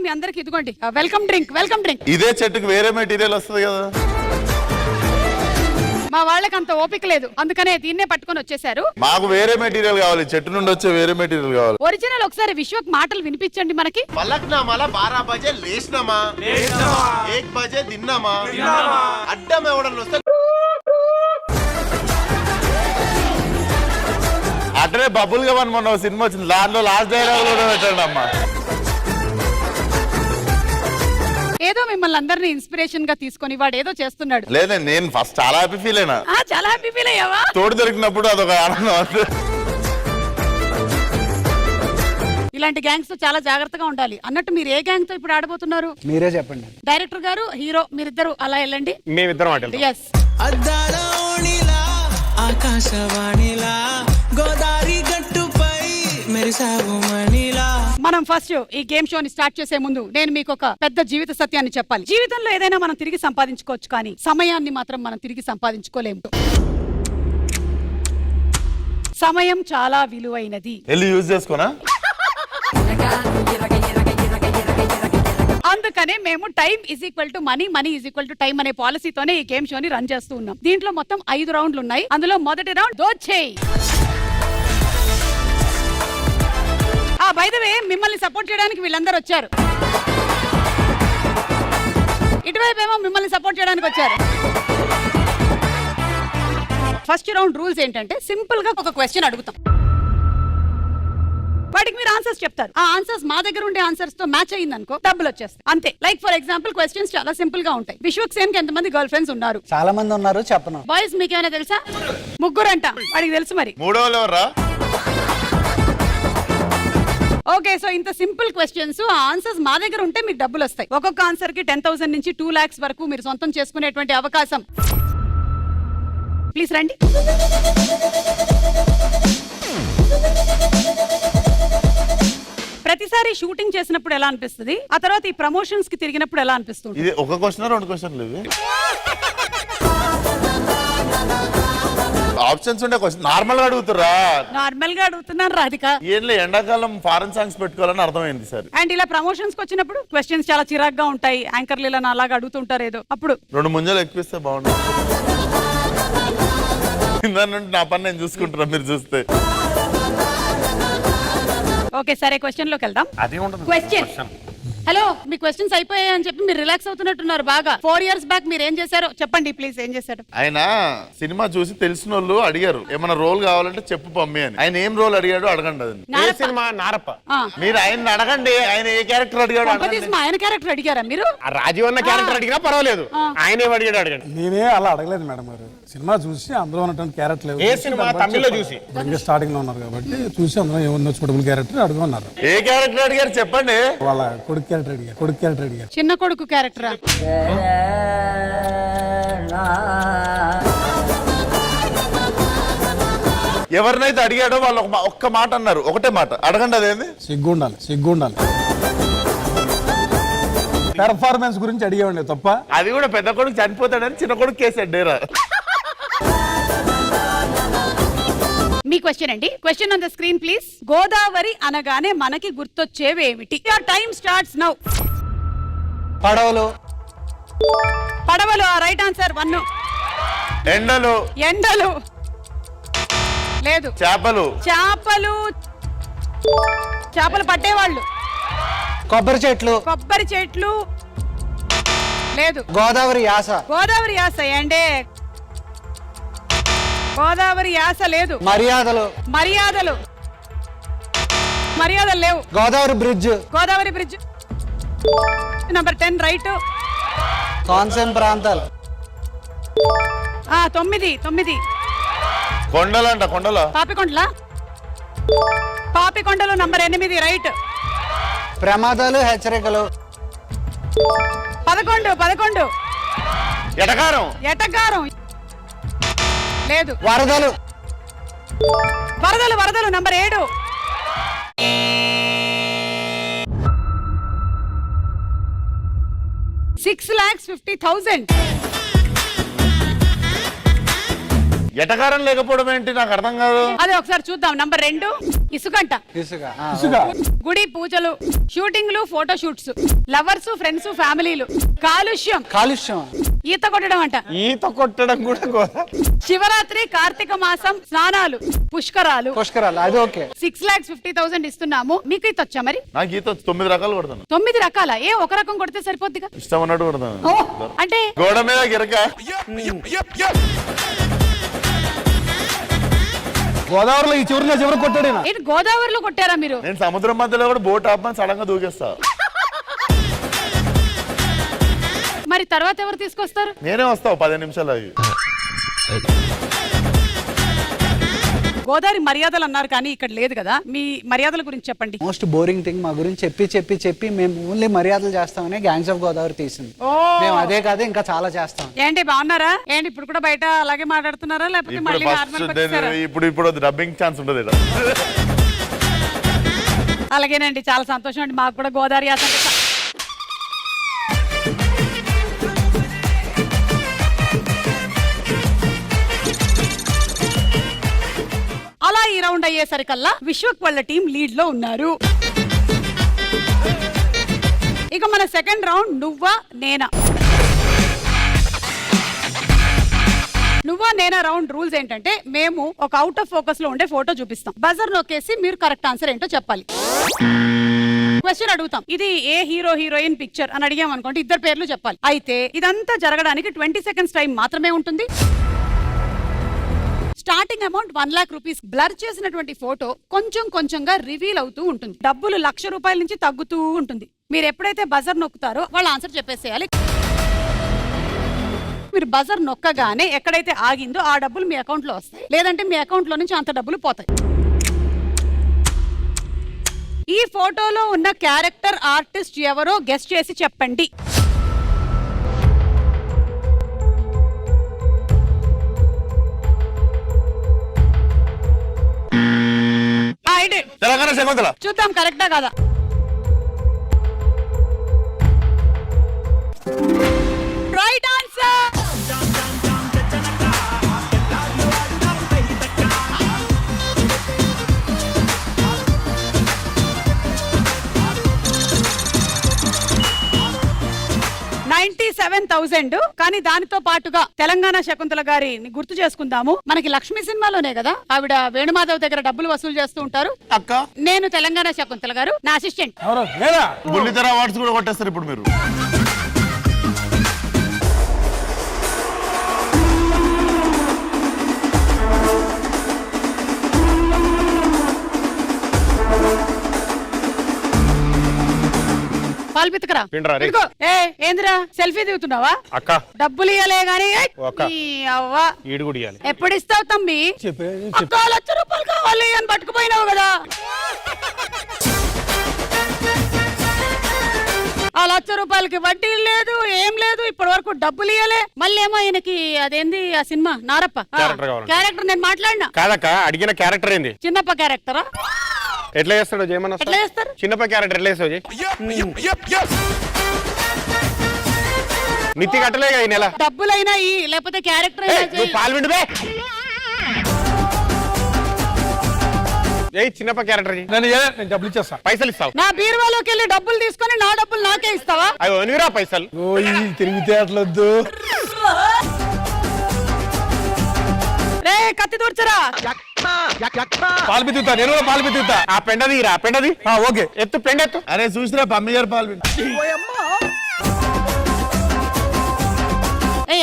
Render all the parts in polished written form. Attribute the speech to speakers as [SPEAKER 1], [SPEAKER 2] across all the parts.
[SPEAKER 1] మీ అందరికి ఇదిగోండి welcome drink.
[SPEAKER 2] ఇదే చెట్టుకు వేరే మెటీరియల్ వస్తుంది కదా.
[SPEAKER 1] మా వాళ్ళకి అంత ఓపిక లేదు, అందుకనే దీన్నే పట్టుకొని వచ్చేసారు.
[SPEAKER 2] మాకు వేరే మెటీరియల్ కావాలి, చెట్టు నుండి వచ్చే వేరే మెటీరియల్ కావాలి.
[SPEAKER 1] ఒరిజినల్ ఒకసారి విశ్వక్ మాటలు వినిపించండి మనకి.
[SPEAKER 3] పలక్నామాలా 12 బజే లేచినామా, 1 బజే తిన్నామా, అడ్డం ఎవడన్నా వస్తే
[SPEAKER 2] అట్లనే బబుల్ గా మొన్న సినిమా వచ్చింది, దాంట్లో లాస్ట్ డైలాగ్ కూడా పెట్టండి అమ్మా.
[SPEAKER 1] ఏదో మిమ్మల్ని అందరినీ ఇన్స్పిరేషన్ గా తీసుకొని వాడు ఏదో చేస్తున్నాడు.
[SPEAKER 2] లేదండి, నేను ఫస్ట్ చాలా హ్యాపీ ఫీల్ అయినా.
[SPEAKER 1] చాలా హ్యాపీ ఫీల్ అయ్యావా?
[SPEAKER 2] తోడు దొరికినప్పుడు అదొక ఆనందం.
[SPEAKER 1] ఇలాంటి గ్యాంగ్స్ తో చాలా జాగ్రత్తగా ఉండాలి. అన్నట్టు మీరు ఏ గ్యాంగ్ తో ఇప్పుడు ఆడబోతున్నారు?
[SPEAKER 4] మీరే చెప్పండి.
[SPEAKER 1] డైరెక్టర్ గారు, హీరో మీరిద్దరు అలా వెళ్ళండి.
[SPEAKER 5] మేమిద్దరం
[SPEAKER 1] ఎస్.
[SPEAKER 6] ఆకాశవాణిలా గోదావరి గట్టుపై మెరిసావు మణిలా.
[SPEAKER 1] మనం ఫస్ట్ ఈ గేమ్ షోని స్టార్ట్ చేసే ముందు నేను మీకు ఒక పెద్ద జీవిత సత్యాన్ని చెప్పాలి. జీవితంలో ఏదైనా మనం తిరిగి సంపాదించుకోవచ్చు, కానీ సమయాన్ని మాత్రం మనం తిరిగి సంపాదించుకోలేము. సమయం చాలా విలువైనది.
[SPEAKER 2] వెళ్ళి యూజ్ చేసుకోనా?
[SPEAKER 1] అందుకనే మేము time is equal to money, money is equal to time అనే పాలసీతోనే ఈ గేమ్ షోని రన్ చేస్తూ ఉన్నాం. దీంట్లో మొత్తం 5 రౌండ్లు ఉన్నాయి. అందులో మొదటి round Dochey. By the way, మిమ్మల్ని సపోర్ట్ చేయడానికి వీళ్ళందరూ వచ్చారు. ఇటువైపు ఏమో మిమ్మల్ని సపోర్ట్ చేయడానికి వచ్చారు. ఫస్ట్ రౌండ్ రూల్స్ ఏంటంటే సింపుల్ గా ఒక క్వశ్చన్ అడుగుతాం, వాటికి మీరు ఆన్సర్స్ చెప్తారు. ఆ ఆన్సర్స్ మా దగ్గర ఉండే ఆన్సర్స్ తో మ్యాచ్ అయ్యింది అనుకో, డబ్బులు వచ్చేస్తాయి అంతే. లైక్ ఫర్ ఎగ్జాంపుల్ క్వశ్చన్స్ చాలా సింపుల్ గా ఉంటాయి. విశ్వక్ సేన్ కి ఎంతమంది గర్ల్ ఫ్రెండ్స్ ఉన్నారు?
[SPEAKER 4] చాలా మంది ఉన్నారు, చెప్పను.
[SPEAKER 1] బాయ్స్ మీకేమైనా తెలుసా? 3 అంట. వాడికి తెలుసు మరి.
[SPEAKER 2] మూడోళ్ళు ఎవర్రా?
[SPEAKER 1] ఓకే, సో ఇంత సింపుల్ క్వశ్చన్స్, ఆ ఆన్సర్స్ మా దగ్గర ఉంటే మీకు డబ్బులు వస్తాయి. ఒక్కొక్క ఆన్సర్ కి 10,000 నుంచి 2 lakhs వరకు మీరు సొంతం చేసుకునేటువంటి అవకాశం. ప్లీజ్ రండి. ప్రతిసారి షూటింగ్ చేసినప్పుడు ఎలా అనిపిస్తుంది, ఆ తర్వాత ఈ ప్రమోషన్స్ కి తిరిగినప్పుడు ఎలా అనిపిస్తుంది?
[SPEAKER 2] ఇది ఒక క్వశ్చన్ 2 క్వశ్చన్లు ఇవి. ఆప్షన్స్ ఉండే క్వశ్చన్ నార్మల్ గా అడుగుతురా?
[SPEAKER 1] నార్మల్ గా అడుగుతున్నాను రాధిక.
[SPEAKER 2] ఏంలే, ఎండాకాలం ఫారెన్ సాంగ్స్ పెట్టుకోవాలని అర్థమైంది సార్.
[SPEAKER 1] అండ్ ఇలా ప్రమోషన్స్ కి వచ్చినప్పుడు క్వశ్చన్స్ చాలా చిరాగ్గా ఉంటాయి. యాంకర్లు ఇలా అలాగా అడుగుతుంటారు ఏదో, అప్పుడు
[SPEAKER 2] 2 ముంజలు ఎక్కిస్తే బాగుంటుంది. నా పని నేను చూసుకుంటున్నా, మీరు చూస్తే.
[SPEAKER 1] ఓకే సరే, క్వశ్చన్ లోకి వెళ్దాం.
[SPEAKER 5] అదే ఉంటుంది
[SPEAKER 1] క్వశ్చన్. హలో, మీ క్వశ్చన్స్ అయిపోయాయి అని చెప్పి మీరు రిలాక్స్ అవుతున్నట్టున్నారు బాగా. 4 years బ్యాక్ మీరు ఏం చేశారో చెప్పండి ప్లీజ్. ఏం చేశారు?
[SPEAKER 2] ఆయన సినిమా చూసి తెలిసిన వాళ్ళు అడిగారు, ఏమైనా రోల్ కావాలంటే చెప్పు పమ్మి అని. ఆయన ఏం రోల్ అడిగాడు అడగండి. అది
[SPEAKER 5] ఏ సినిమా? నారప్ప.
[SPEAKER 2] మీరు ఆయన అడగండి, ఆయన ఏ క్యారెక్టర్ అడిగాడు అడగండి.
[SPEAKER 1] ఆయన క్యారెక్టర్ అడిగారా మీరు?
[SPEAKER 5] రాజీవ్ అన్న క్యారెక్టర్ అడిగినా పర్వాలేదు, ఆయన ఏం అడిగాడు అడగండి.
[SPEAKER 4] నేనే అలా అడగలేదు మేడం గారు. సినిమా చూసి అందులో ఉన్నటువంటి క్యారెక్టర్
[SPEAKER 5] ఏ సినిమా? తమిళ్లో చూసి
[SPEAKER 4] స్టార్టింగ్ లో ఉన్నారు కాబట్టి చూసి అందులో ఏమన్నా సూటబుల్ క్యారెక్టర్ అడుగున్నారు.
[SPEAKER 2] ఏ క్యారెక్టర్ అడిగారు చెప్పండి.
[SPEAKER 4] వాళ్ళ కొడుకు క్యారెక్టర్ అడిగారు. కొడుకు క్యారెక్టర్ అడిగారు.
[SPEAKER 1] చిన్న కొడుకు క్యారెక్టరా?
[SPEAKER 2] ఎవరినైతే అడిగాడో వాళ్ళు ఒక్క మాట అన్నారు, ఒకటే మాట అడగండి. అదేంది?
[SPEAKER 4] సిగ్గుండాలి, సిగ్గుండాలి. పెర్ఫార్మెన్స్ గురించి అడిగేవండి తప్ప.
[SPEAKER 2] అది కూడా పెద్ద కొడుకు చనిపోతాడని చిన్న కొడుకు కేసాడు డేరా.
[SPEAKER 1] మీ క్వశ్చన్ అండి. Question on the screen please. Godavari అనగానే మనకి గుర్తొచ్చేవేమిటి? Your time starts now.
[SPEAKER 4] పడవలు.
[SPEAKER 1] పడవలు రైట్ ఆన్సర్. 1.
[SPEAKER 2] ఎండలు.
[SPEAKER 1] ఎండలు లేదు.
[SPEAKER 2] చేపలు.
[SPEAKER 1] చేపలు. చేపలు పట్టేవాళ్ళు.
[SPEAKER 4] కొబ్బరి చెట్లు.
[SPEAKER 1] కొబ్బరి చెట్లు లేదు.
[SPEAKER 4] గోదావరి యాస.
[SPEAKER 1] గోదావరి యాస ఏండే? గోదావరి యాస లేదు.
[SPEAKER 4] మర్యాదలు.
[SPEAKER 1] మర్యాదలు. మర్యాదలు లేవు.
[SPEAKER 4] Godavari bridge.
[SPEAKER 1] Godavari bridge number 10 right.
[SPEAKER 4] Konaseema ప్రాంతాలు.
[SPEAKER 1] 9.
[SPEAKER 2] కొండలంట. కొండల.
[SPEAKER 1] పాపికొండల. Papikondalu number 8 right.
[SPEAKER 4] ప్రమాదాలు, హెచ్చరికలు.
[SPEAKER 1] 11.
[SPEAKER 2] ఎటకారం.
[SPEAKER 1] ఎటకారం లేదు.
[SPEAKER 4] వరదలు.
[SPEAKER 1] వరదలు నంబర్ 7. $6,50,000.
[SPEAKER 2] ఎటకారం లేకపోవడం ఏంటి నాకు అర్థం కాదు.
[SPEAKER 1] అదే ఒకసారి చూద్దాం. నంబర్ 2 ఇసుకంట.
[SPEAKER 4] ఇసుక
[SPEAKER 1] గుడి పూజలు, షూటింగ్లు, ఫోటో షూట్స్, లవర్స్, ఫ్రెండ్స్, ఫ్యామిలీలు, కాలుష్యం, ఈత కొట్టడం అంట,
[SPEAKER 5] ఈత కొట్టడం కూడా
[SPEAKER 1] శివరాత్రి, కార్తీక మాసం, స్నానాలు, పుష్కరాలు
[SPEAKER 7] అది ఓకే.
[SPEAKER 1] 6,50,000 ఇస్తున్నాము. మీకు ఈత వచ్చా మరి?
[SPEAKER 2] నాకు ఈత 9 రకాలు కొడతాను.
[SPEAKER 1] 9 రకాల? ఏ ఒక రకం కొడితే సరిపోద్దిగా?
[SPEAKER 2] ఇష్టం అన్నట్టు కొడతాను.
[SPEAKER 1] ఓ, అంటే
[SPEAKER 2] గోడ మీద గిరక.
[SPEAKER 7] గోదావరిలో ఈ చివరి కొట్టాడు.
[SPEAKER 1] ఏంటి గోదావరిలో కొట్టారా మీరు?
[SPEAKER 2] నేను సముద్రం మధ్యలో కూడా బోట్ ఆపమని సడన్ గా దూకేస్తా.
[SPEAKER 1] మరి తర్వాత ఎవరు తీసుకొస్తారు?
[SPEAKER 2] నేనే వస్తావు 10 నిమిషాలు అవి.
[SPEAKER 1] గోదావరి మర్యాదలు అన్నారు కానీ ఇక్కడ లేదు కదా. మీ మర్యాదల గురించి చెప్పండి.
[SPEAKER 7] మోస్ట్ బోరింగ్ థింగ్ మా గురించి చెప్పి మేము ఓన్లీ మర్యాదలు చేస్తామని గ్యాంగ్స్ ఆఫ్ గోదావరి తీసింది. మేము అదే కాదు ఇంకా చాలా చేస్తాం.
[SPEAKER 1] ఏంటి బాగున్నారా? ఏంటి ఇప్పుడు కూడా బయట అలాగే మాట్లాడుతున్నారా లేకపోతే
[SPEAKER 2] ఇప్పుడు
[SPEAKER 1] మళ్ళీ నార్మల్ వచ్చేసారా?
[SPEAKER 2] ఇప్పుడు డబ్బింగ్ ఛాన్స్ ఉండదు ఇక్కడ.
[SPEAKER 1] అలాగేనండి, చాలా సంతోషం అండి. మాకు కూడా గోదావరి యాస అంటే అలా ఈ రౌండ్ అయ్యేసరికల్లా విశ్వక్ వాళ్ళ టీం లీడ్ లో ఉన్నారు. ఇక మన సెకండ్ రౌండ్ నువ్వా నేనా. నువ్వా నేనా రౌండ్ రూల్స్ ఏంటంటే మేము ఒక అవుట్ ఆఫ్ ఫోకస్ లో ఉండే ఫోటో చూపిస్తాం. బజర్ నొక్కేసి మీరు కరెక్ట్ ఆన్సర్ ఏంటో చెప్పాలి. క్వశ్చన్ అడుగుతాం, ఇది ఏ హీరో హీరోయిన్ పిక్చర్ అని అడిగాం అనుకోండి, ఇద్దరు పేర్లు చెప్పాలి. అయితే ఇదంతా జరగడానికి 20 సెకండ్స్ టైం మాత్రమే ఉంటుంది. Starting amount 1 lakh rupees. Blur చేసినటువంటి ఫోటో కొంచెం కొంచెంగా రివీల్ అవుతూ ఉంటుంది. డబ్బులు 1,00,000 రూపాయల నుంచి తగ్గుతూ ఉంటుంది. మీరు ఎప్పుడైతే బజర్ నొక్కుతారో వాళ్ళు ఆన్సర్ చెప్పేసేయాలి. మీరు బజర్ నొక్కగానే ఎక్కడైతే ఆగిందో ఆ డబ్బులు మీ అకౌంట్ లో వస్తాయి, లేదంటే మీ అకౌంట్ లో నుంచి అంత డబ్బులు పోతాయి. ఈ ఫోటోలో ఉన్న క్యారెక్టర్ ఆర్టిస్ట్ ఎవరో గెస్ చేసి చెప్పండి.
[SPEAKER 2] తెలంగాణ శకుంతల.
[SPEAKER 1] చూద్దాం కరెక్టా కాదా. Right answer. $97,000. కానీ దానితో పాటుగా తెలంగాణ శకుంతల గారిని గుర్తు చేసుకుందాము. మనకి లక్ష్మి సినిమాలోనే కదా ఆవిడ వేణుమాధవ్ దగ్గర డబ్బులు వసూలు చేస్తూ ఉంటారు.
[SPEAKER 2] అక్క
[SPEAKER 1] నేను తెలంగాణ శకుంతల గారు, నా అసిస్టెంట్.
[SPEAKER 2] బుల్లితెర అవార్డ్స్ కూడా కొట్టేస్తారు ఇప్పుడు మీరు.
[SPEAKER 1] పాలు పితకరా. ఇదిగో. ఏందిరా సెల్ఫీ దిగుతున్నావా?
[SPEAKER 5] అక్క
[SPEAKER 1] డబ్బులు ఇయ్యలే గానీ ఎప్పుడు ఇస్తావు తమ్మి? అక్క ₹1,00,000 కావాలి అని పట్టుకుపోయినావు కదా. ఆ ₹1,00,000 వడ్డీ లేదు, ఏం లేదు, ఇప్పటి వరకు డబ్బులు ఇయ్యలే. మళ్ళీ ఏమో ఆయనకి అదేంది ఆ సినిమా నారప్ప క్యారెక్టర్ నేను మాట్లాడినా
[SPEAKER 5] కాదక్క. అడిగిన క్యారెక్టర్ ఏంది?
[SPEAKER 1] చిన్నప్ప క్యారెక్టరా?
[SPEAKER 5] ఎట్లా చేస్తాడు జయమన్న?
[SPEAKER 1] ఎట్లా చేస్తారు?
[SPEAKER 5] చిన్నప్ప క్యారెక్టర్ ఎట్లా చేస్తావు? నిత్తి కట్టలేగా ఈ నెల.
[SPEAKER 1] డబ్బులైనా లేకపోతే క్యారెక్టర్ అయినా
[SPEAKER 5] పాల్విండు చిన్నప్ప క్యారెక్టర్
[SPEAKER 4] నేను డబ్బులు ఇచ్చేస్తా.
[SPEAKER 5] పైసలు ఇస్తావు?
[SPEAKER 1] నా బీరువాలోకి వెళ్ళి డబ్బులు తీసుకొని నా డబ్బులు నాకే ఇస్తావా?
[SPEAKER 5] అవి ఎనిమిరా పైసలు.
[SPEAKER 4] తిరిగితే అట్లొద్దు.
[SPEAKER 1] కత్తి దూర్చరా.
[SPEAKER 4] పాలు పితుతా, నేను కూడా పాలు పితుతా.
[SPEAKER 5] ఆ పెండది రా, పెండది.
[SPEAKER 4] ఓకే
[SPEAKER 5] ఎత్తు పెండెత్తు.
[SPEAKER 2] అరే చూసిరా పమ్మి గారు పాల్విండు.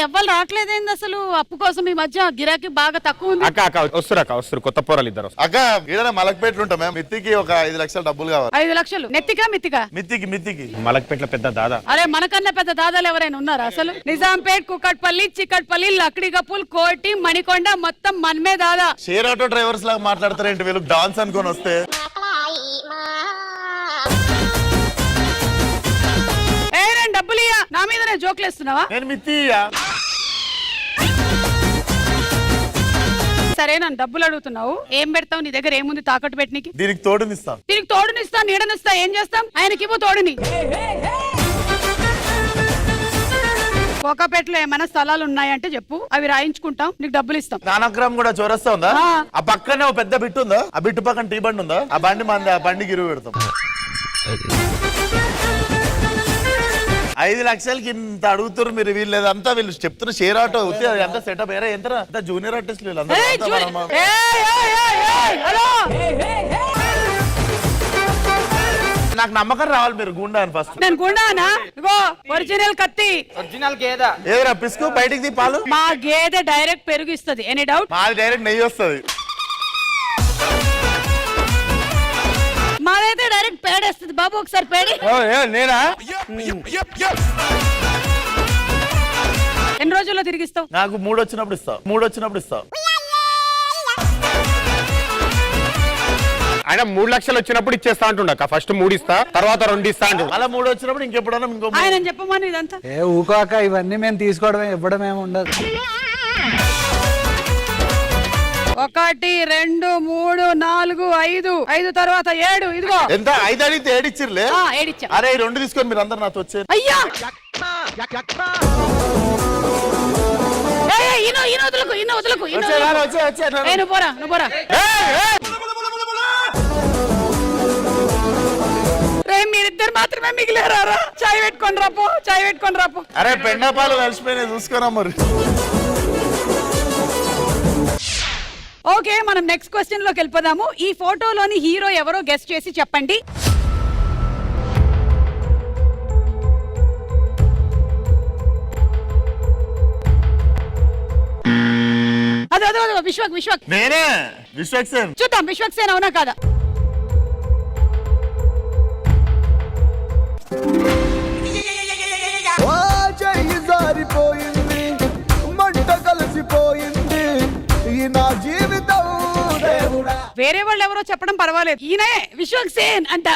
[SPEAKER 1] ఎవ్వరు రావట్లేదేంది అసలు? అప్పు కోసం ఈ మధ్య గిరాకీ బాగా తక్కువ ఉంది.
[SPEAKER 5] అక్క వస్తారు కొత్త పోరాలు ఇద్దరు.
[SPEAKER 2] అక్క ఈడ మలక్పేటలు ఉంటాం మేము. మిత్తికి ఒక 5 లక్షల డబ్బులు కావాలి.
[SPEAKER 1] 5 లక్షలు నెత్తికా మిత్తికా?
[SPEAKER 2] మిత్తికి
[SPEAKER 5] మలక్పేటలో పెద్ద దాదా.
[SPEAKER 1] అరే మనకన్నా పెద్ద దాదాలు ఎవరైనా ఉన్నారా అసలు? నిజాంపేట్, కుకట్పల్లి, చికట్పల్లి, లక్డిగపూల్, కోటి, మణికొండ మొత్తం మనమే దాదా.
[SPEAKER 2] షేర్ ఆటో డ్రైవర్స్ లాగా మాట్లాడతారేంటి వీళ్ళు? డాన్స్ అనుకొని వస్తే
[SPEAKER 1] డబ్బులు ఇయ్యా. నా మీదనే జోకులు వేస్తున్నావా?
[SPEAKER 2] నేను మిత్తి.
[SPEAKER 1] సరే నన్ను డబ్బులు అడుగుతున్నావు, ఏం పెడతావు? నీ దగ్గర ఏముంది తాకట్టు పెట్టినకి?
[SPEAKER 2] దీనికి తోడునిస్తా.
[SPEAKER 1] దీనికి తోడునిస్తా, నీడనిస్తా. ఏం చేస్తాం? ఆయనకి ఇవ్వు తోడుని. కోకాపేటలో ఏమైనా స్థలాలు ఉన్నాయంటే చెప్పు, అవి రాయించుకుంటాం, నీకు డబ్బులు ఇస్తాం.
[SPEAKER 2] నానక్రమ్ కూడా చౌరస్తా ఉందా?
[SPEAKER 1] ఆ.
[SPEAKER 2] ఆ పక్కనే ఒక పెద్ద బిట్టు ఉందా? ఆ బిట్టు పక్కన టీ బండి ఉందా? ఆ బండి మంది, ఆ బండికి ఇరువు పెడతాం. 5 లక్షలకి ఇంత అడుగుతారు మీరు. వీళ్ళంతా వీళ్ళు చెప్తున్న షేర్ ఆటో అవుతే అది అంతా సెటప్ వేరే ఎంత జూనియర్ ఆర్టిస్ట్ వీళ్ళంతా.
[SPEAKER 1] ఏయ్, హలో.
[SPEAKER 2] నాకు నమ్మకం రావాలి మీరు గుండా అని ఫస్ట్.
[SPEAKER 1] నేను గుండానా? ఇగో ఒరిజినల్ కత్తి.
[SPEAKER 2] ఏదిరా పిసుకు బయటికి తీ పాలు.
[SPEAKER 1] మా గేదె డైరెక్ట్ పెరుగు ఇస్తుంది. Any doubt?
[SPEAKER 2] మాది డైరెక్ట్ నెయ్యి వస్తుంది.
[SPEAKER 1] మాదైతే డైరెక్ట్ పేడేస్తుంది. బాబు ఒకసారి పేడి.
[SPEAKER 5] నేనా?
[SPEAKER 1] ఎన్ని రోజుల్లో తిరిగిస్తావు?
[SPEAKER 2] నాకు 3 వచ్చినప్పుడు ఇస్తా.
[SPEAKER 5] ఆయన 3 లక్షలు వచ్చినప్పుడు ఇచ్చేస్తా అంటుండక. ఫస్ట్ 3 ఇస్తా, తర్వాత 2 ఇస్తా అంటు.
[SPEAKER 2] అలా 3 వచ్చినప్పుడు ఇంకెప్పుడన్నా ఇంకో
[SPEAKER 1] ఆయన చెప్పమని ఇదంతా.
[SPEAKER 7] ఊకోక ఇవన్నీ మేము తీసుకోవడమే, ఇవ్వడం ఏమి ఉండదు.
[SPEAKER 1] 1 2 3 4 5 తర్వాత 7. ఇదిగో
[SPEAKER 2] ఎంత 5 అడిగితే 7 ఇచ్చిర్లే.
[SPEAKER 1] 7 ఇచ్చా.
[SPEAKER 2] అరే ఈ 2 తీసుకొని మీరు అందరు నాతో వచ్చారు.
[SPEAKER 1] అయ్యా ఈయన వదులకు. నువ్వు పోరా. మీరిద్దరు మాత్రమే మిగిలారా? చాయ్ పెట్టుకొని రాపో.
[SPEAKER 2] అరే పెండపాలు కలిసిపోయినా చూసుకోరా మరి.
[SPEAKER 1] ఓకే, మనం నెక్స్ట్ క్వశ్చన్ లోకి వెళ్ళిపోదాము. ఈ ఫోటోలోని హీరో ఎవరో గెస్ట్ చేసి చెప్పండి. అదో విశ్వక్.
[SPEAKER 2] నేనే విశ్వక్ సేన్.
[SPEAKER 1] చూద్దాం విశ్వక్ సేన్ అవునా కాదా? వేరే వాళ్ళు ఎవరో చెప్పడం పర్వాలేదు, ఈయనే విశ్వక్ సేన్ అంట.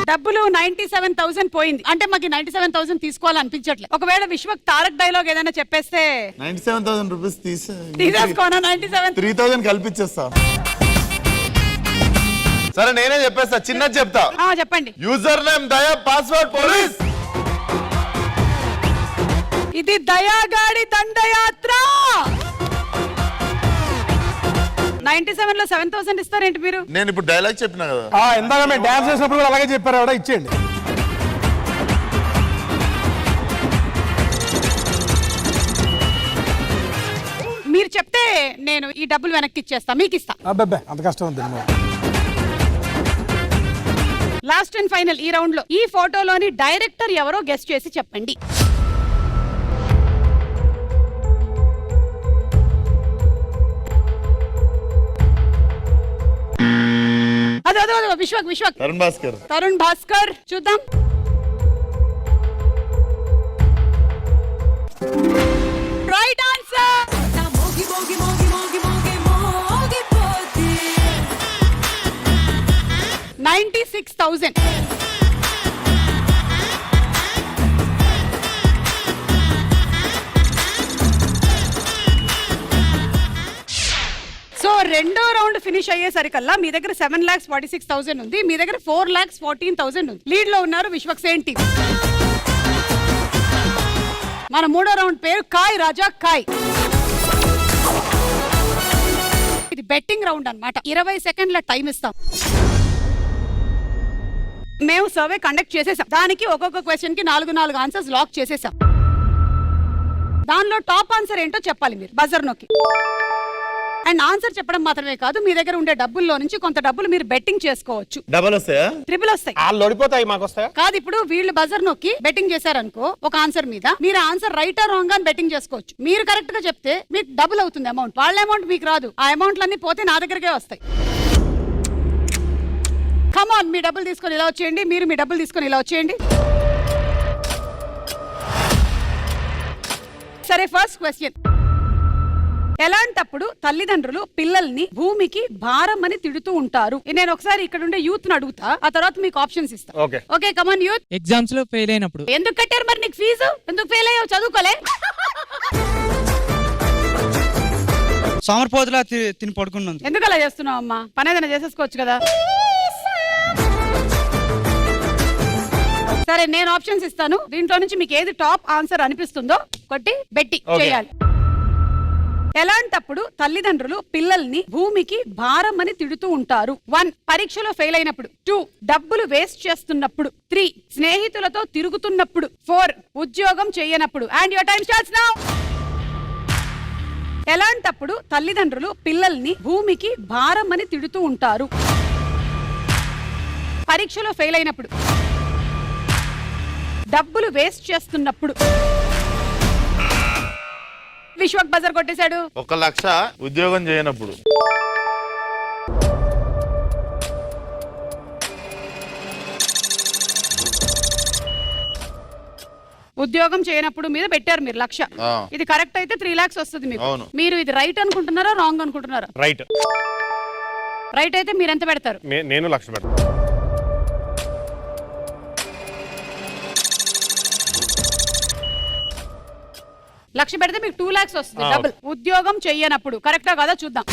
[SPEAKER 1] డబ్బులు 97,000 పోయింది. అంటే మాకు 97,000 తీసుకోవాలనిపించట్లేదు. ఒకవేళ విశ్వక్ తారక్ డైలాగ్ ఏదైనా చెప్పేస్తే
[SPEAKER 2] 97,000 రూపీస్
[SPEAKER 1] తీసేసుకోనా? 97
[SPEAKER 2] 3,000 కల్పించేస్తా. సరే నేనే చెప్పేస్తా, చిన్నది చెప్తా.
[SPEAKER 1] చెప్పండి.
[SPEAKER 2] యూజర్ నేమ్ దయా, పాస్వర్డ్ పోలీస్.
[SPEAKER 1] ఇది దయాగాడి దండయాత్ర. 97 లో 7,000 ఇస్తారేంటి మీరు?
[SPEAKER 2] నేను ఇప్పుడు డైలాగ్ చెప్పినా కదా.
[SPEAKER 4] ఇందాక మేము డాన్స్ చేసినప్పుడు కూడా అలాగే చెప్పారు. ఆవిడ ఇచ్చేయండి.
[SPEAKER 1] మీరు చెప్తే నేను ఈ డబ్బులు వెనక్కి ఇచ్చేస్తా, మీకు ఇస్తా.
[SPEAKER 4] అబ్బాబ్బే అంత కష్టం ఉంది.
[SPEAKER 1] లాస్ట్ అండ్ ఫైనల్ ఈ రౌండ్ లో ఈ ఫోటోలోని డైరెక్టర్ ఎవరో గెస్ట్ చేసి చెప్పండి. అదో విశ్వక్. తరుణ్ భాస్కర్. చూద్దాం. Right answer. 96,000. సో రెండో రౌండ్ ఫినిష్ అయ్యేసరికల్లా మీ దగ్గర 7,46,000 ఉంది, మీ దగ్గర 4,14,000 ఉంది. లీడ్ లో ఉన్నారు విశ్వక్ సేన్ టీం. మన మూడో రౌండ్ పేరు కాయ్ రాజా కాయ్. ఇది బెట్టింగ్ రౌండ్ అన్నమాట. 20 సెకండ్ల టైం ఇస్తాం. మేము సర్వే కండక్ట్ చేసేసాం. దానికి ఒక్కొక్క క్వశ్చన్ కి 4 ఆన్సర్స్ లాక్ చేసేసాం. దానిలో టాప్ ఆన్సర్ ఏంటో చెప్పాలి మీరు బజర్ నొక్కి. అండ్ ఆన్సర్ చెప్పడం మాత్రమే కాదు, మీ దగ్గర ఉండే డబ్బుల్లో నుంచి కొంత డబ్బులు మీరు బెట్టింగ్ చేసుకోవచ్చు.
[SPEAKER 2] డబుల్ వస్తాయా?
[SPEAKER 1] ట్రిపుల్ వస్తాయి.
[SPEAKER 5] వాళ్ళు ఓడిపోతాయి, మాకు వస్తాయా?
[SPEAKER 1] కాదు, ఇప్పుడు వీళ్ళు బజర్ నొక్కి బెట్టింగ్ చేశారనుకో ఒక ఆన్సర్ మీద, మీరు ఆన్సర్ రైట్ ఆర్ రాంగ్ అని బెట్టింగ్ చేసుకోవచ్చు. మీరు కరెక్ట్ గా చెప్తే మీకు డబుల్ అవుతుంది అమౌంట్. వాళ్ళ అమౌంట్ మీకు రాదు. ఆ అమౌంట్లన్నీ పోతే నా దగ్గరకే వస్తాయి. కమాన్, మీ డబ్బులు తీసుకొని ఇలా వచ్చేయండి, మీరు మీ డబ్బులు తీసుకొని ఇలా వచ్చేయండి. సరే, ఫస్ట్ క్వశ్చన్. ఎలాంటప్పుడు తల్లిదండ్రులు పిల్లల్ని భూమికి భారం అని తిడుతూ ఉంటారు? నేను ఒకసారి ఇక్కడ ఉండే యూత్ ను అడుగుతా, ఆ తర్వాత మీకు ఆప్షన్స్ ఇస్తా. ఓకే, కమాన్ యూత్.
[SPEAKER 8] ఎగ్జామ్స్ లో ఫెయిల్ అయినప్పుడు.
[SPEAKER 1] ఎందుకు కట్టారు మరి నీకు ఫీజు? ఎందుకు ఫెయిల్ అయ్యావు? చదువుకోలే?
[SPEAKER 8] సోమరిపోతులా తిని పడుకున్నాను.
[SPEAKER 1] ఎందుకు అలా చేస్తున్నావు అమ్మా? పని ఏదైనా చేసేసుకోవచ్చు కదా. సరే నేను ఆప్షన్స్ ఇస్తాను, దీంట్లో నుంచి మీకు ఏది టాప్ ఆన్సర్ అనిపిస్తుందో కొట్టి బెట్టి
[SPEAKER 5] Okay.
[SPEAKER 1] చేయాలి. ఎలాంటప్పుడు తల్లిదండ్రులు పిల్లల్ని భూమికి భారం అని తిడుతూ ఉంటారు? 1 పరీక్షలో ఫెయిల్ అయినప్పుడు, 2 డబ్బులు వేస్ట్ చేస్తున్నప్పుడు, 3 స్నేహితులతో తిరుగుతున్నప్పుడు, 4 ఉద్యోగం చేయనప్పుడు. And your time starts now. ఎలాంటప్పుడు తల్లిదండ్రులు పిల్లల్ని భూమికి భారం అని తిడుతూ ఉంటారు? పరీక్షలో ఫెయిల్ అయినప్పుడు, డబ్బులు వేస్ట్ చేస్తున్నప్పుడు. విశ్వక్ బజర్ కొట్టేశాడు.
[SPEAKER 2] 1 లక్ష ఉద్యోగం చేయనప్పుడు.
[SPEAKER 1] ఉద్యోగం చేయనప్పుడు మీద పెట్టారు మీరు 1 లక్ష.
[SPEAKER 2] ఆ.
[SPEAKER 1] ఇది కరెక్ట్ అయితే 3 lakhs వస్తుంది మీకు.
[SPEAKER 2] అవును.
[SPEAKER 1] మీరు ఇది రైట్ అనుకుంటున్నారా రాంగ్ అనుకుంటున్నారా?
[SPEAKER 5] రైట్.
[SPEAKER 1] రైట్ అయితే మీరు ఎంత పెడతారు?
[SPEAKER 5] నేను 1 లక్ష పెడతాను.
[SPEAKER 1] లక్ష పెడితే మీకు 2 lakhs వస్తుంది డబుల్. ఉద్యోగం చెయ్యనప్పుడు కరెక్టా కదా చూద్దాం.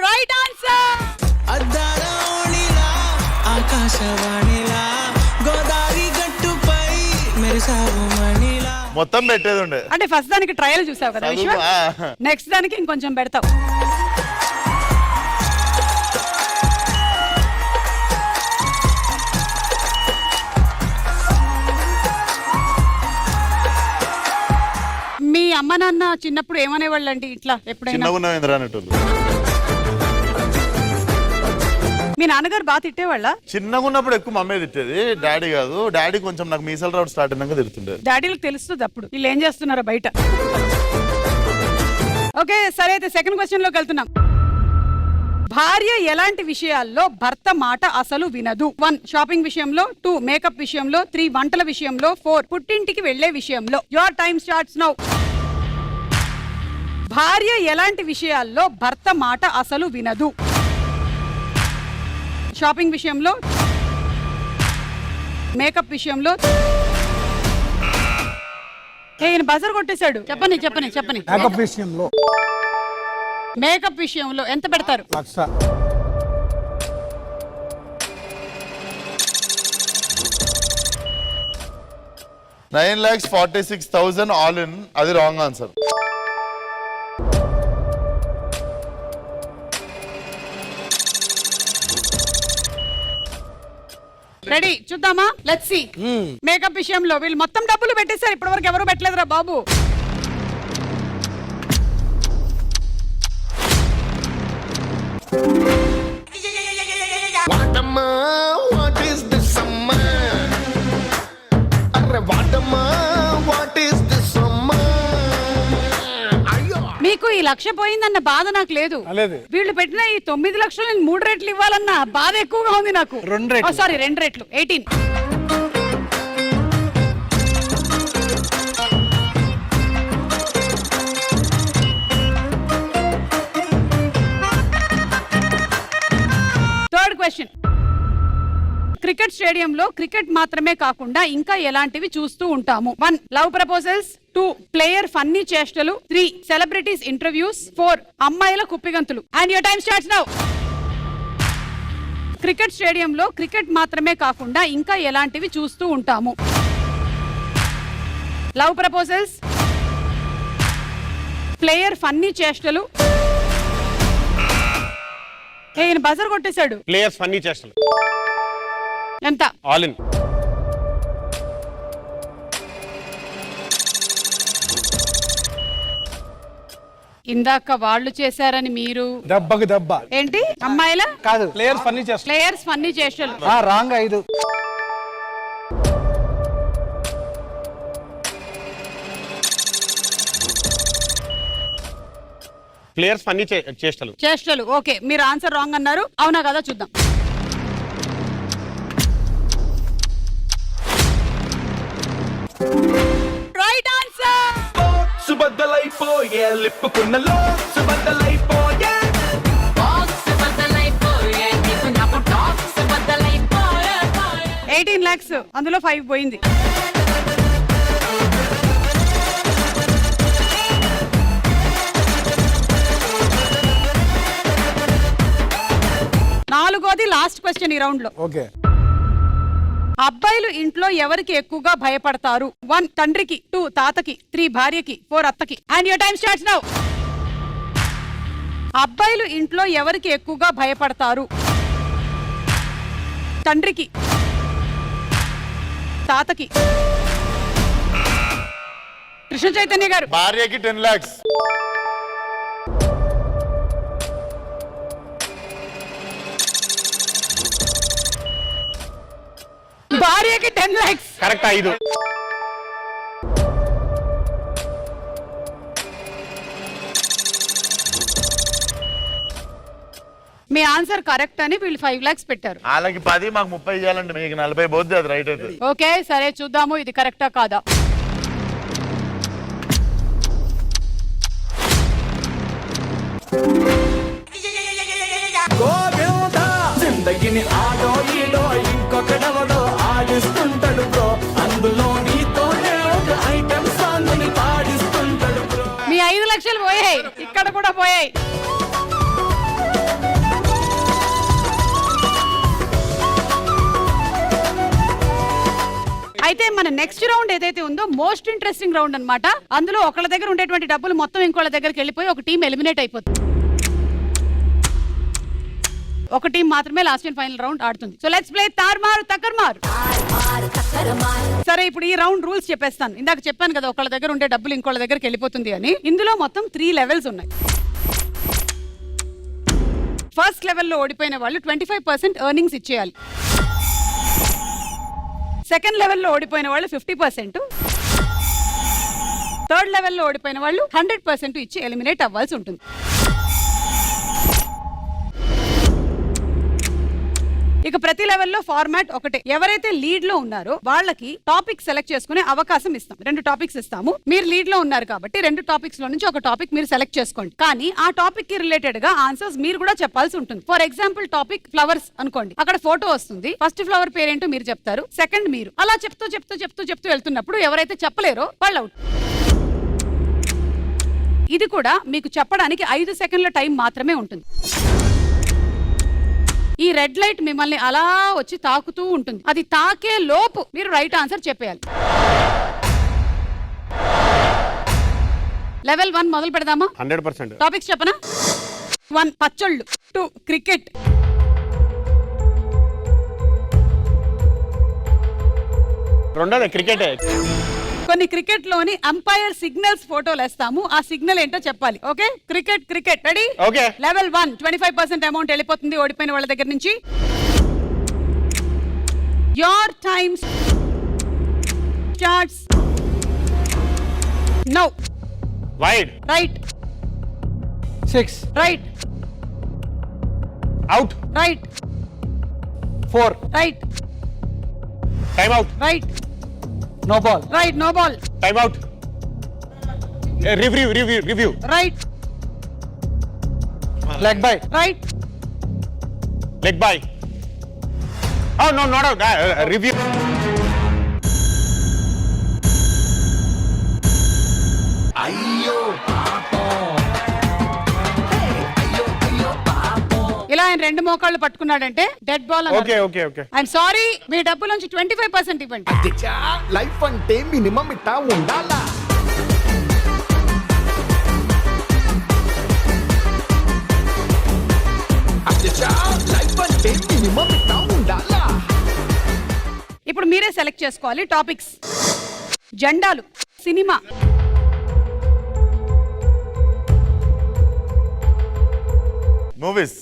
[SPEAKER 1] Right answer.
[SPEAKER 6] అద్దాల ఓణిలా ఆకాశవాణిలా గోదావరి గట్టుపై మెరిసావు మణిలా.
[SPEAKER 2] మొత్తం పెట్టేది ఉండే.
[SPEAKER 1] అంటే ఫస్ట్ దానికి ట్రయల్ చూసావు కదా విశ్వ,
[SPEAKER 2] చదువు,
[SPEAKER 1] నెక్స్ట్ దానికి ఇంకొంచెం పెడతావు. మీ అమ్మ నాన్న చిన్నప్పుడు ఏమనేవాళ్ళు అండి ఇట్లా ఎప్పుడైనా?
[SPEAKER 2] చిన్నగా ఉన్నవేంద్ర అనేటోళ్ళు.
[SPEAKER 1] మీ నాన్నగారు బాగా తిట్టేవాళ్ళ?
[SPEAKER 2] చిన్నగా ఉన్నప్పుడు ఎక్కువ మమ్మీ తిట్టేది, డాడీ కాదు. డాడీ కొంచెం నాకు మీసాల రావడం స్టార్ట్ అయినాక తిడుతుండే.
[SPEAKER 1] డాడీలకు తెలుస్తుంది అప్పుడు వీళ్ళు ఏం చేస్తున్నారో బయట. ఓకే సరే, అయితే సెకండ్ క్వశ్చన్ లోకి వెళ్తున్నాం. భార్య ఎలాంటి విషయాల్లో భర్త మాట అసలు వినదు? 1 షాపింగ్ విషయంలో, 2 మేకప్ విషయంలో, 3 వంటల విషయంలో, 4 పుట్టింటికి వెళ్లే విషయంలో. Your time starts now. భార్య ఎలాంటి విషయాల్లో భర్త మాట అసలు వినదు? షాపింగ్ విషయంలో, మేకప్ విషయంలో. ఈయన బజర్ కొట్టేశాడు. చెప్పని చెప్పని చెప్పని.
[SPEAKER 4] మేకప్ విషయంలో
[SPEAKER 1] మేకప్ విషయంలో ఎంత పెడతారు?
[SPEAKER 4] 1 లక్ష.
[SPEAKER 2] $9,46,000 all in. అది రాంగ్ ఆన్సర్.
[SPEAKER 1] రెడీ చూద్దామా? Let's see. మేకప్ విషయంలో వీళ్ళు మొత్తం డబ్బులు పెట్టేశారు, ఇప్పటివరకు ఎవరు పెట్టలేదురా బాబు.
[SPEAKER 3] వాటమ్మా వాట్ ఈస్ దిస్ అమ్మా, అరే వాటమ్మా వాట్ ఈస్ దిస్ అమ్మా. అయ్యో
[SPEAKER 1] మీకు ఈ 1 లక్ష పోయిందన్న బాధ నాకు లేదు.
[SPEAKER 4] లేదు.
[SPEAKER 1] వీళ్ళు పెట్టిన ఈ 9 లక్షలు నేను 3 రెట్లు ఇవ్వాలన్న బాధ ఎక్కువగా ఉంది నాకు.
[SPEAKER 7] 2 రెట్లు.
[SPEAKER 1] సారీ 2 రెట్లు 18. Third question. క్రికెట్ స్టేడియంలో క్రికెట్ మాత్రమే కాకుండా ఇంకా ఎలాంటివి చూస్తూ ఉంటాము? 1 లవ్ ప్రపోజల్స్, 2 ప్లేయర్ ఫన్నీ చేష్టలు, 3 సెలబ్రిటీస్ ఇంటర్వ్యూస్, 4 అమ్మాయిల కుప్పిగంతులు. And your time starts now. Cricket స్టేడియంలో క్రికెట్ మాత్రమే కాకుండా ఇంకా ఎలాంటివి చూస్తూ ఉంటాము? లవ్ ప్రపోజల్స్, ప్లేయర్ ఫన్నీ చేష్టలు. ఈయన బజర్ కొట్టేశాడు.
[SPEAKER 5] ప్లేయర్స్ ఫన్నీ చేష్టలు.
[SPEAKER 1] ఎంత?
[SPEAKER 5] All in.
[SPEAKER 1] ఇందాక వాళ్ళు చేశారని మీరు
[SPEAKER 4] దెబ్బకి దెబ్బ.
[SPEAKER 1] ఏంటి అమ్మాయిల
[SPEAKER 7] కాదు,
[SPEAKER 4] ప్లేయర్స్ ఫన్నీ చేస్తారు.
[SPEAKER 1] ప్లేయర్స్ ఫన్నీ చేష్టలు.
[SPEAKER 7] రాంగ్ 5.
[SPEAKER 5] ప్లేయర్స్ ఫన్నీ చేష్టలు.
[SPEAKER 1] చేష్టలు. ఓకే, మీరు ఆన్సర్ రాంగ్ అన్నారు. అవునా కదా చూద్దాం. Right answer.
[SPEAKER 6] సుబద్దలైపోయే లిప్పుకున్నలో సుబద్దలైపోయే
[SPEAKER 1] 18 lakhs, అందులో 5 పోయింది. నాలుగోది లాస్ట్ క్వశ్చన్ ఈ రౌండ్ లో.
[SPEAKER 4] ఓకే.
[SPEAKER 1] అబ్బాయిలు ఇంట్లో ఎవరికి ఎక్కువగా భయపడతారు? 1 తండ్రికి, 2 తాతకి, 3 భార్యకి, 4 అత్తకి. And your time starts now. అబ్బాయిలు ఇంట్లో ఎవరికి ఎక్కువగా భయపడతారు? తండ్రికి, తాతకి. కృష్ణ చైతన్య గారు.
[SPEAKER 2] భార్యకి 10 lakhs.
[SPEAKER 1] భార్యకి 10 lakhs.
[SPEAKER 5] కరెక్ట్ 5.
[SPEAKER 1] మీ ఆన్సర్ కరెక్ట్ అని వీళ్ళు 5 lakhs పెట్టారు.
[SPEAKER 2] వాళ్ళకి 10 మాకు 30 ఇవ్వాలండి, మీకు 40 పోద్ది, అది రైట్ అవుతుంది.
[SPEAKER 1] ఓకే సరే చూద్దాము ఇది కరెక్టా కాదా.
[SPEAKER 6] గోవింద జిందగిని ఆడో ఈడో ఇంకొకడవడో ఆడిస్తుంటాడు బ్రో, అందులో నీతోనే ఒక ఐటమ్ సాంగ్ ని పాడిస్తుంటాడు బ్రో.
[SPEAKER 1] మీ 5 లక్షలు పోయాయి, ఇక్కడ కూడా పోయాయి. అయితే మన నెక్స్ట్ రౌండ్ ఏదైతే ఉందో మోస్ట్ ఇంట్రెస్టింగ్ రౌండ్ అన్నమాట. అందులో ఒకళ్ళ దగ్గర ఉండేటువంటి డబ్బులు మొత్తం ఇంకోళ్ళ దగ్గరికి వెళ్ళిపోయి ఒక టీం ఎలిమినేట్ అయిపోతుంది. ఒక టీం మాత్రమే లాస్ట్ అండ్ ఫైనల్ రౌండ్ ఆడుతుంది. సో లెట్స్ ప్లే తార్మారు తక్కర్మారు. సరే ఇప్పుడు ఈ రౌండ్ రూల్స్ చెప్పేస్తాను. ఇందాక చెప్పాను కదా ఒకళ్ళ దగ్గర ఉండే డబ్బులు ఇంకోళ్ళ దగ్గరికి వెళ్ళిపోతుంది అని. ఇందులో మొత్తం 3 లెవెల్స్ ఉన్నాయి. ఫస్ట్ లెవెల్లో ఓడిపోయిన వాళ్ళు 25% ఎర్నింగ్స్ ఇచ్చేయాలి. సెకండ్ లెవెల్లో ఓడిపోయిన వాళ్ళు 50%. థర్డ్ లెవెల్లో ఓడిపోయిన వాళ్ళు 100% ఇచ్చి ఎలిమినేట్ అవ్వాల్సి ఉంటుంది. ఇక ప్రతి లెవెల్లో ఫార్మాట్ ఒకటే. ఎవరైతే లీడ్ లో ఉన్నారో వాళ్ళకి టాపిక్ సెలెక్ట్ చేసుకునే అవకాశం ఇస్తాం. 2 టాపిక్స్ ఇస్తాము. మీరు లీడ్ లో ఉన్నారు కాబట్టి 2 టాపిక్స్ లో నుంచి ఒక టాపిక్ మీరు సెలెక్ట్ చేసుకోండి. కానీ ఆ టాపిక్ కి రిలేటెడ్ గా ఆన్సర్స్ మీరు కూడా చెప్పాల్సి ఉంటుంది. ఫర్ ఎగ్జాంపుల్ టాపిక్ ఫ్లవర్స్ అనుకోండి. అక్కడ ఫోటో వస్తుంది. ఫస్ట్ ఫ్లవర్ పేరేంటో మీరు చెప్తారు, సెకండ్ మీరు. అలా చెప్తూ వెళ్తున్నప్పుడు ఎవరైతే చెప్పలేరో వాళ్ళు అవుట్. ఇది కూడా మీకు చెప్పడానికి 5 సెకండ్ల టైం మాత్రమే ఉంటుంది. ఈ రెడ్ లైట్ మిమ్మల్ని అలా వచ్చి తాకుతూ ఉంటుంది. అది తాకే లోపు మీరు రైట్ ఆన్సర్ చెప్పేయాలి. లెవెల్ 1 మొదలు పెడదామా?
[SPEAKER 5] 100%.
[SPEAKER 1] టాపిక్స్ చెప్పనా? 1 పచ్చళ్ళు, 2 క్రికెట్,
[SPEAKER 5] రెండోది క్రికెటే.
[SPEAKER 1] కొన్ని క్రికెట్ లోని అంపైర్ సిగ్నల్స్ ఫోటోలు వేస్తాము. ఆ సిగ్నల్ ఏంటో చెప్పాలి. Okay cricket ready?
[SPEAKER 5] Okay.
[SPEAKER 1] Level 1 25% amount వెళ్ళిపోతుంది ఓడిపోయిన వాళ్ళ దగ్గర నుంచి. Your times starts now.
[SPEAKER 5] Wide.
[SPEAKER 1] Right.
[SPEAKER 7] 6.
[SPEAKER 1] Right.
[SPEAKER 5] Out.
[SPEAKER 1] Right.
[SPEAKER 7] 4.
[SPEAKER 1] Right.
[SPEAKER 5] Time out.
[SPEAKER 1] Right.
[SPEAKER 7] No ball.
[SPEAKER 1] Right. No ball.
[SPEAKER 5] Time out. Review.
[SPEAKER 1] Right.
[SPEAKER 7] Leg bye.
[SPEAKER 1] Right.
[SPEAKER 5] Leg bye. Oh no, not out. Review.
[SPEAKER 1] ఇలా ఆయన 2 మోకాళ్ళు పట్టుకున్నాడంటే dead ball.
[SPEAKER 5] Okay.
[SPEAKER 1] I'm sorry, మీ డబ్బు నుంచి 25% ఇవ్వండి.
[SPEAKER 6] Life అంటే minimum ఇట్టా ఉండాలా. లైఫ్ అంటే మినిమం ఇట్టా ఉండాలా.
[SPEAKER 1] ఇప్పుడు మీరే సెలెక్ట్ చేసుకోవాలి టాపిక్స్. జెండాలు, సినిమా,
[SPEAKER 2] మూవీస్.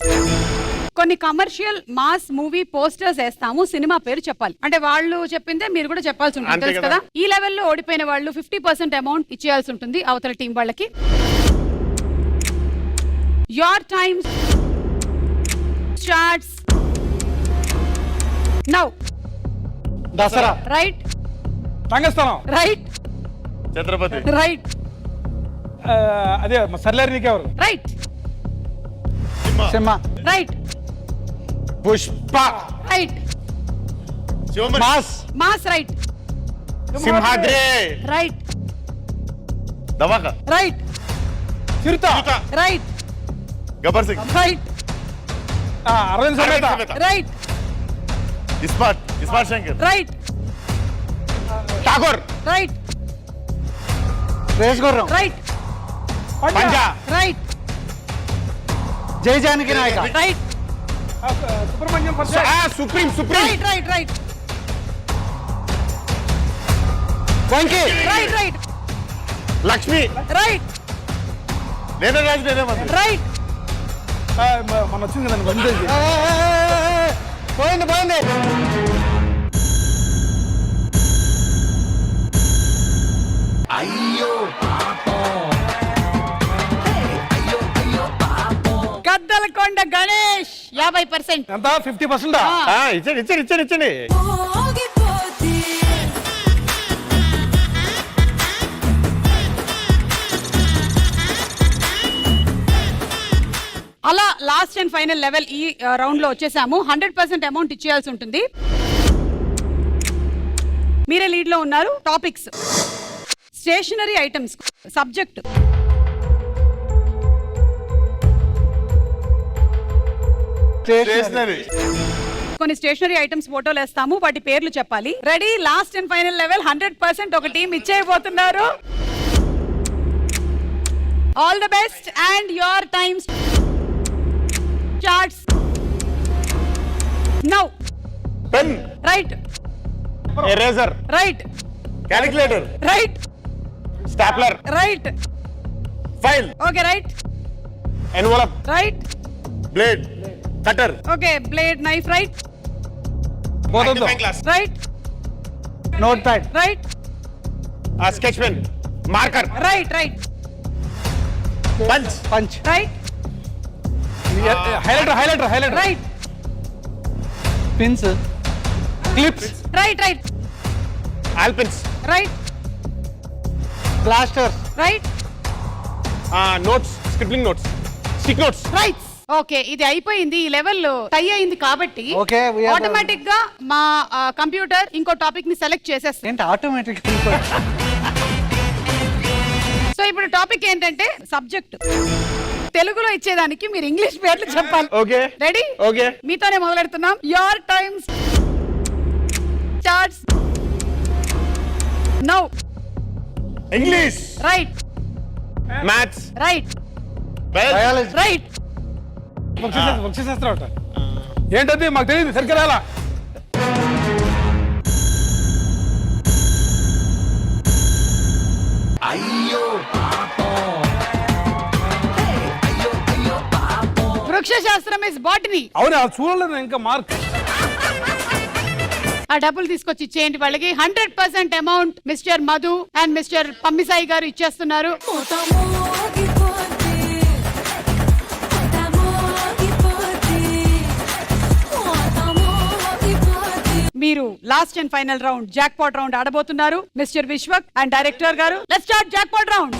[SPEAKER 1] కొన్ని కమర్షియల్ మాస్ మూవీ పోస్టర్స్ వేస్తాము. సినిమా పేరు చెప్పాలి. అంటే వాళ్ళు చెప్పిందే మీరు కూడా చెప్పాల్సి ఉంటుంది,
[SPEAKER 5] అంతే
[SPEAKER 1] తెలుసు
[SPEAKER 5] కదా.
[SPEAKER 1] కదా. ఈ లెవెల్లో ఓడిపోయిన వాళ్ళు 50% అమౌంట్ ఇచ్చేయాల్సి ఉంటుంది అవతల టీం వాళ్ళకి. Your time starts now.
[SPEAKER 7] Dasara.
[SPEAKER 1] Right.
[SPEAKER 4] Rangasthalam.
[SPEAKER 1] Right.
[SPEAKER 2] Chatrapathi.
[SPEAKER 1] Right.
[SPEAKER 4] అదే Sarileru Neekevvaru?
[SPEAKER 1] Right.
[SPEAKER 7] Simha.
[SPEAKER 1] Right.
[SPEAKER 5] Pushpa.
[SPEAKER 1] Right.
[SPEAKER 2] Sivamani.
[SPEAKER 1] Mass. Right.
[SPEAKER 5] Simhadri.
[SPEAKER 1] Right.
[SPEAKER 2] Dhamaka.
[SPEAKER 1] Right.
[SPEAKER 4] Chirutha.
[SPEAKER 1] Right.
[SPEAKER 2] Gabbar Singh.
[SPEAKER 1] Right.
[SPEAKER 4] Aravinda Sametha.
[SPEAKER 1] Right
[SPEAKER 2] iSmart Shankar.
[SPEAKER 1] Right
[SPEAKER 5] Tagore.
[SPEAKER 1] Right
[SPEAKER 7] Race Gurram.
[SPEAKER 1] Right
[SPEAKER 5] Panjaa.
[SPEAKER 1] Right
[SPEAKER 7] Jai Janaki Nayaka.
[SPEAKER 1] Right
[SPEAKER 4] Subrahmanyam for sale.
[SPEAKER 5] Supreme.
[SPEAKER 1] Right right right
[SPEAKER 7] Venky.
[SPEAKER 1] Right right
[SPEAKER 5] Lakshmi.
[SPEAKER 1] Right
[SPEAKER 2] Nene Raju నేనేమంది.
[SPEAKER 1] Right
[SPEAKER 4] మన వచ్చింది కదండి వందేసి.
[SPEAKER 7] పోయింది.
[SPEAKER 1] గద్దలకొండ గణేష్ 50%.
[SPEAKER 4] ఎంత 50%?
[SPEAKER 5] ఇచ్చండి.
[SPEAKER 1] అలా last and final level ఈ round లో వచ్చేసాము. 100% amount ఇచ్చేయాల్సి ఉంటుంది. మీరే లీడ్ లో ఉన్నారు. Topics stationery items. Subject
[SPEAKER 2] stationery.
[SPEAKER 1] కొన్ని స్టేషనరీ ఐటమ్స్ ఫోటోలు వేస్తాము, వాటి పేర్లు చెప్పాలి. Ready? Last and final level 100% ఒక టీం ఇచ్చేయబోతున్నారు. All the best and your time starts now.
[SPEAKER 2] Pen.
[SPEAKER 1] Right
[SPEAKER 5] eraser.
[SPEAKER 1] Right
[SPEAKER 2] calculator.
[SPEAKER 1] Right
[SPEAKER 5] stapler.
[SPEAKER 1] Right
[SPEAKER 2] file.
[SPEAKER 1] Okay right
[SPEAKER 5] envelope.
[SPEAKER 1] Right
[SPEAKER 2] blade. Cutter.
[SPEAKER 1] Okay blade knife. Right
[SPEAKER 5] glass.
[SPEAKER 1] Right
[SPEAKER 7] notepad.
[SPEAKER 1] Right
[SPEAKER 5] sketch pen. Marker.
[SPEAKER 1] Right right
[SPEAKER 2] punch.
[SPEAKER 1] Right
[SPEAKER 4] highlighter.
[SPEAKER 1] Right
[SPEAKER 7] pins. Clips.
[SPEAKER 1] Right right
[SPEAKER 5] all pins.
[SPEAKER 1] Right
[SPEAKER 7] plaster.
[SPEAKER 1] Right
[SPEAKER 5] notes. Scribbling notes. Stick notes.
[SPEAKER 1] Right okay, ఇది అయిపోయింది. ఈ level టై అయింది కాబట్టి
[SPEAKER 7] Okay, we are the-
[SPEAKER 1] automatic గా మా computer ఇంకో topic ని select చేసేస్తుంది.
[SPEAKER 7] ఏంటి ఆటోమేటిక్?
[SPEAKER 1] సో ఇప్పుడు టాపిక్ ఏంటంటే సబ్జెక్ట్. తెలుగులో ఇచ్చేదానికి మీరు ఇంగ్లీష్ పేర్లు చెప్పాలి.
[SPEAKER 5] ఓకే.
[SPEAKER 1] రెడీ?
[SPEAKER 5] ఓకే.
[SPEAKER 1] మీతోనే మొదలెడుతున్నాం. Your time starts now.
[SPEAKER 2] English.
[SPEAKER 1] Right
[SPEAKER 5] maths.
[SPEAKER 1] Right
[SPEAKER 7] biology.
[SPEAKER 1] Right
[SPEAKER 4] పక్షిశాస్త్రం అంట. ఏంటది మాకు తెలియదు సరిగ్గా రాలా.
[SPEAKER 1] వృక్షశాస్త్రం ఇస్ బాటనీ.
[SPEAKER 4] అవును అది చూడలేదు ఇంకా మార్క్.
[SPEAKER 1] ఆ డబ్బులు తీసుకొచ్చి ఇచ్చేయండి వాళ్ళకి. 100% amount mister Madhu and mister Pammisai garu ఇచ్చేస్తున్నారు. మీరు last and final round jackpot round ఆడబోతున్నారు. Mister Vishwak and director garu, let's start jackpot round.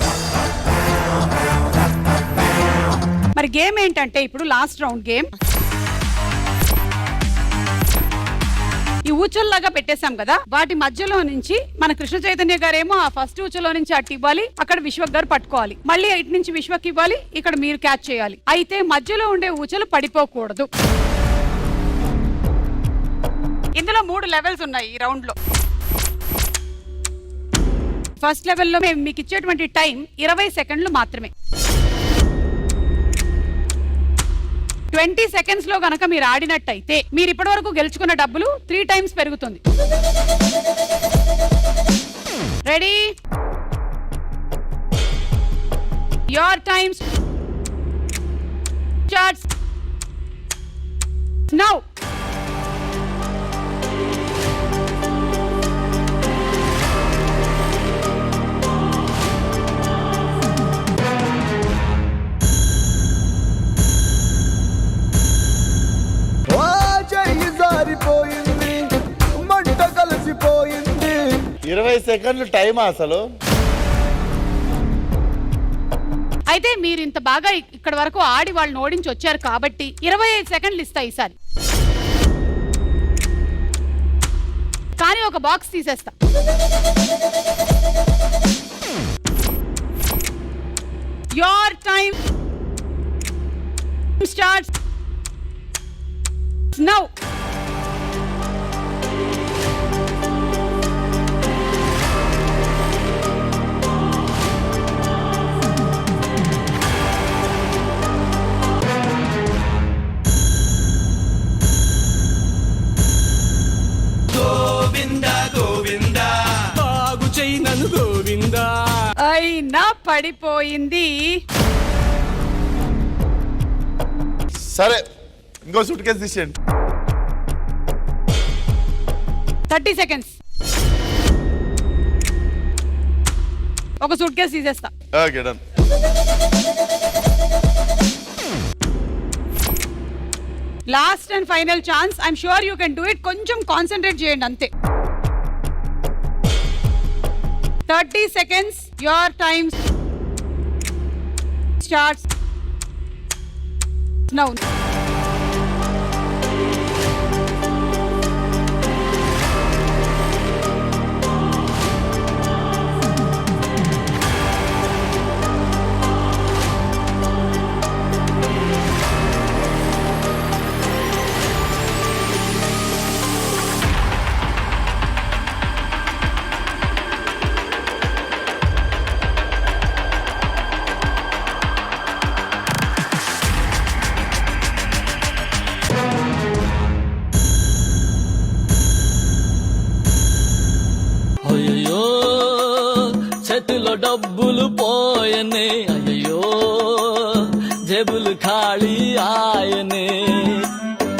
[SPEAKER 1] మరి గేమ్ ఏంటంటే ఇప్పుడు లాస్ట్ రౌండ్ గేమ్. ఈ ఊచల్లాగా పెట్టేశాం కదా, వాటి మధ్యలో నుంచి మన కృష్ణ చైతన్య గారేమో ఆ ఫస్ట్ ఊచలో నుంచి అటు ఇవ్వాలి, అక్కడ విశ్వక్ గారు పట్టుకోవాలి. మళ్ళీ ఇటు నుంచి విశ్వక్ ఇవ్వాలి, ఇక్కడ మీరు క్యాచ్ చేయాలి. అయితే మధ్యలో ఉండే ఊచలు పడిపోకూడదు. ఇందులో 3 లెవెల్స్ ఉన్నాయి ఈ రౌండ్ లో. ఫస్ట్ లెవెల్లో మేము మీకు ఇచ్చేటువంటి టైం 20 సెకండ్లు మాత్రమే. 20 సెకండ్స్ లో గనక మీరు ఆడినట్టయితే మీరు ఇప్పటి వరకు గెలుచుకున్న డబ్బులు 3 టైమ్స్ పెరుగుతుంది. Ready? Your times starts now.
[SPEAKER 6] చెయ్యి జారిపోయింది, మంట కలిసిపోయింది.
[SPEAKER 2] 20 సెకండ్లు టైం అసలు.
[SPEAKER 1] అయితే మీరు ఇంత బాగా ఇక్కడ వరకు ఆడి వాళ్ళని ఓడించి వచ్చారు కాబట్టి 25 సెకండ్లు ఇస్తాయి ఈసారి. కానీ ఒక బాక్స్ తీసేస్తా. యువర్ టైం స్టార్ట్స్ నౌ అయినా పడిపోయింది.
[SPEAKER 2] సరే ఇంకో సూట్ కేసు తీసేయండి.
[SPEAKER 1] 30 seconds. ఒక సూట్ కేసు తీసేస్తా.
[SPEAKER 2] Okay done.
[SPEAKER 1] Last and final chance. I'm sure you can do it. కొంచెం కాన్సన్ట్రేట్ చేయండి అంతే. 30 seconds. Your time starts now.
[SPEAKER 9] అయ్యో చేతిలో డబ్బులు పోయనే, అయ్యో జేబులు ఖాళీ ఆయనే.